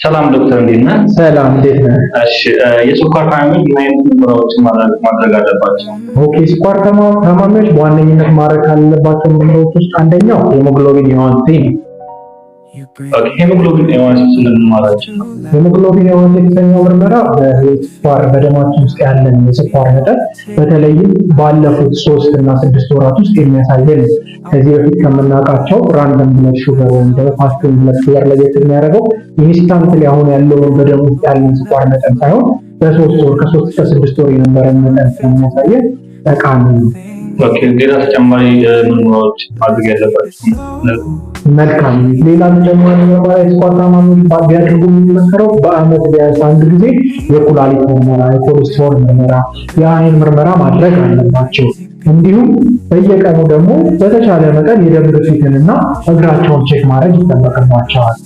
ሰላም ዶክተር እንዴት ነህ? ሰላም እንዴት ነህ? እሺ የስኳር ታማሚዎች ምን አይነት ምርመራዎችን ማድረግ አለባቸው? ኦኬ ስኳር ታማሚዎች በዋነኝነት ማድረግ ካለባቸው ምርመራዎች ውስጥ አንደኛው ሄሞግሎቢን ኤዋንሲ ነው። ኦኬ ሄሞግሎቢን ኤዋንሲ ስለምን ማለት ነው? ሄሞግሎቢን ኤዋንሲ የተሰኘው ምርመራ በስኳር በደማችን ውስጥ ያለን የስኳር መጠን በተለይም ባለፉት 3 እና 6 ወራት ውስጥ የሚያሳየን ከዚህ በፊት ከምናውቃቸው ራንደም ብለድ ሹገር ወይም ደግሞ ፋስት ብለድ ሹገር ለየት የሚያደርገው ኢንስታንትሊ አሁን ያለውን በደም ውስጥ ያለን ስኳር መጠን ሳይሆን በ3 ወር ከ3 እስከ 6 ወር የነበረን መጠን ስለሚያሳየን ጠቃሚ ነው። ኦኬ ሌላ ተጨማሪ ምርመራዎች ማድረግ ያለባቸው? መልካም ሌላ ተጨማሪ ምርመራ የስኳር ታማሚዎች ቢያደርጉ የሚመከረው በአመት ቢያንስ አንድ ጊዜ የኩላሊት ምርመራ፣ የኮሌስትሮል ምርመራ፣ የአይን ምርመራ ማድረግ አለባቸው። እንዲሁም በየቀኑ ደግሞ በተቻለ መጠን የደም ግፊትንና እግራቸውን ቼክ ማድረግ ይጠበቅባቸዋል።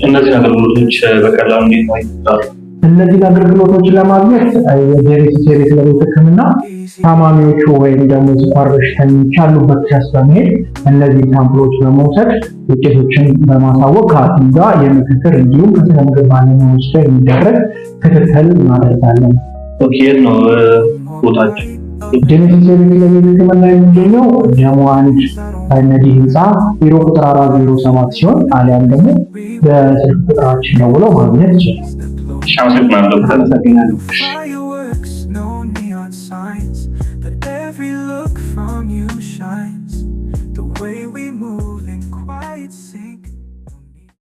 እነዚህ አገልግሎቶች በቀላሉ እንዴት ነው ይሰጣሉ? እነዚህን አገልግሎቶች ለማግኘት የቤተሰብ ለቤት ሕክምና ታማሚዎቹ ወይም ደግሞ የስኳር በሽተኞች ያሉበት ድረስ በመሄድ እነዚህ ሳምፕሎች በመውሰድ ውጤቶችን በማሳወቅ ከሐኪም ጋር የምክክር እንዲሁም ከስነ ምግብ ባለሙያዎች ጋር የሚደረግ ክትትል እናደርጋለን። ኦኬ የት ነው ቦታቸው? ጄኔሲስ የቤት ለቤት ሕክምና የሚገኘው ጀሞ 1 ሳይነዲ ህንፃ ቢሮ ቁጥር 407 ሲሆን አሊያም ደግሞ በስልክ ቁጥራችን ደውለው ማግኘት ይችላል። አመሰግናለሁ።